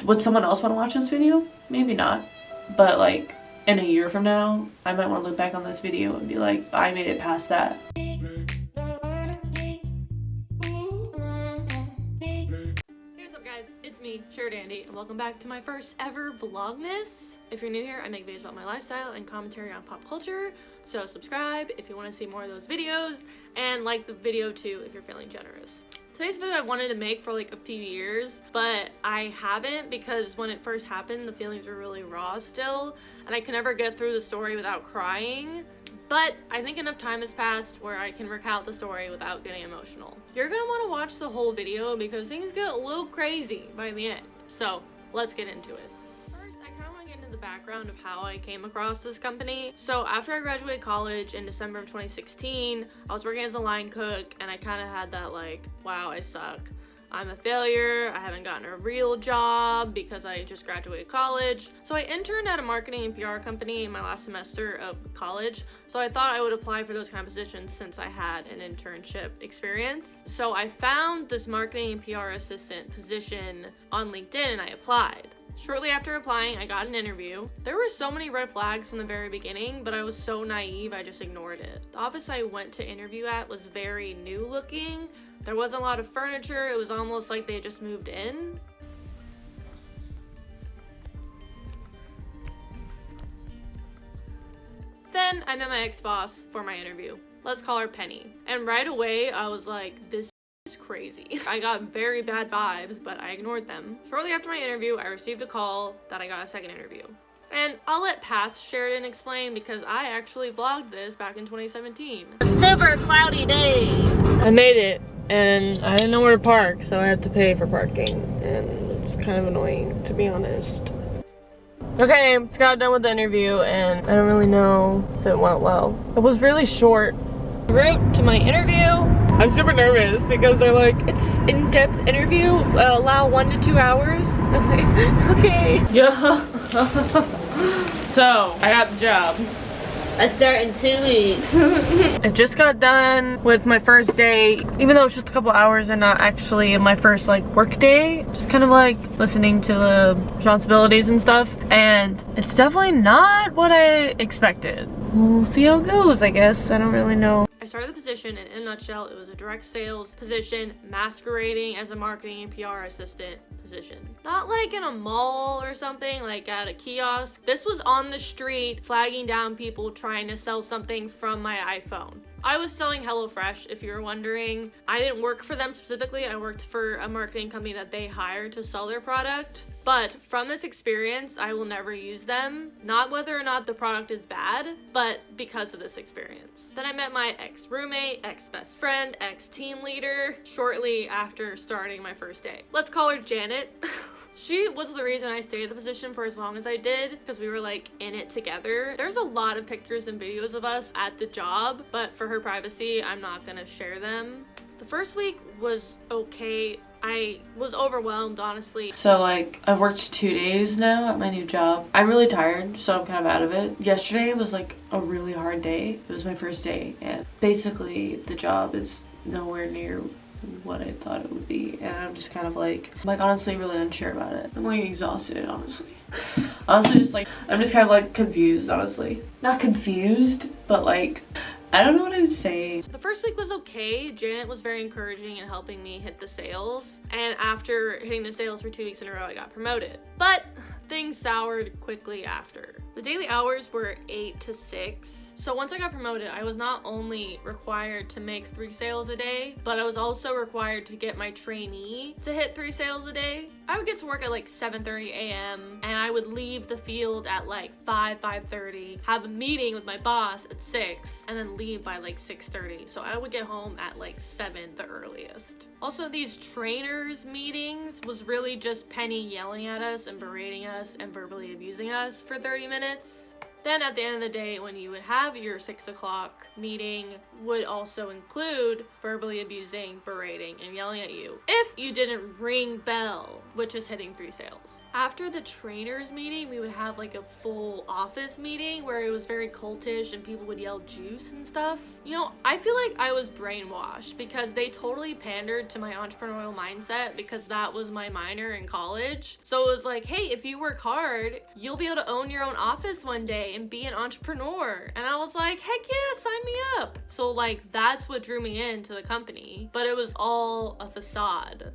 Would someone else want to watch this video? Maybe not. But like in a year from now, I might want to look back on this video and be like, I made it past that. It's me, Dandy, and welcome back to my first ever Vlogmas. If you're new here, I make videos about my lifestyle and commentary on pop culture, so subscribe if you want to see more of those videos, and like the video too if you're feeling generous. Today's video I wanted to make for like a few years, but I haven't because when it first happened, the feelings were really raw still, and I could never get through the story without crying. But I think enough time has passed where I can recount the story without getting emotional. You're gonna want to watch the whole video because things get a little crazy by the end. So let's get into it. First, I kind of want to get into the background of how I came across this company. So after I graduated college in December of 2016, I was working as a line cook, and I kind of had that like, wow, I suck. I'm a failure, I haven't gotten a real job because I just graduated college. So I interned at a marketing and PR company in my last semester of college. So I thought I would apply for those kind of positions since I had an internship experience. So I found this marketing and PR assistant position on LinkedIn and I applied. Shortly after applying, I got an interview. There were so many red flags from the very beginning, but I was so naive, I just ignored it. The office I went to interview at was very new looking. There wasn't a lot of furniture. It was almost like they had just moved in. Then I met my ex-boss for my interview. Let's call her Penny. And right away, I was like, this is crazy. I got very bad vibes, but I ignored them. Shortly after my interview, I received a call that I got a second interview. And I'll let past Sheridan explain because I actually vlogged this back in 2017. Super cloudy day. I made it. And I didn't know where to park, so I had to pay for parking, and it's kind of annoying, to be honest. Okay, just got done with the interview, and I don't really know if it went well. It was really short. Route to my interview. I'm super nervous because they're like, it's in-depth interview, allow 1 to 2 hours. I'm like, okay. Yeah. So, I got the job. I start in 2 weeks. I just got done with my first day, even though it's just a couple hours and not actually my first like work day. Just kind of like listening to the responsibilities and stuff. And it's definitely not what I expected. We'll see how it goes, I guess. I don't really know. I started the position, and in a nutshell, it was a direct sales position masquerading as a marketing and PR assistant position. Not like in a mall or something, like at a kiosk. This was on the street, flagging down people trying to sell something from my iPhone. I was selling HelloFresh, if you were wondering. I didn't work for them specifically. I worked for a marketing company that they hired to sell their product. But from this experience, I will never use them. Not whether or not the product is bad, but because of this experience. Then I met my ex-roommate, ex-best friend, ex-team leader shortly after starting my first day. Let's call her Janet. She was the reason I stayed in the position for as long as I did because we were like in it together. There's a lot of pictures and videos of us at the job, but for her privacy, I'm not gonna share them. The first week was okay. I was overwhelmed, honestly. So like, I've worked 2 days now at my new job. I'm really tired, so I'm kind of out of it. Yesterday was like a really hard day. It was my first day, and basically the job is nowhere near what I thought it would be, and I'm just kind of like honestly really unsure about it. I'm like exhausted, honestly. Honestly, just like, I'm just kind of like confused, honestly. Not confused, but like, I don't know what I would say. The first week was okay. Janet was very encouraging in helping me hit the sales, and after hitting the sales for 2 weeks in a row, I got promoted. But things soured quickly after. The daily hours were 8 to 6. So once I got promoted, I was not only required to make 3 sales a day, but I was also required to get my trainee to hit 3 sales a day. I would get to work at like 7:30 a.m. and I would leave the field at like 5:30, have a meeting with my boss at 6, and then leave by like 6:30. So I would get home at like 7 the earliest. Also, these trainers meetings was really just Penny yelling at us and berating us and verbally abusing us for 30 minutes. Then at the end of the day, when you would have your 6 o'clock meeting, would also include verbally abusing, berating, and yelling at you if you didn't ring bell, which is hitting 3 sales. After the trainers meeting, we would have like a full office meeting where it was very cultish and people would yell juice and stuff. You know, I feel like I was brainwashed because they totally pandered to my entrepreneurial mindset because that was my minor in college. So it was like, hey, if you work hard, you'll be able to own your own office one day and be an entrepreneur. And I was like, heck yeah, sign me up. So like, that's what drew me into the company, but it was all a facade.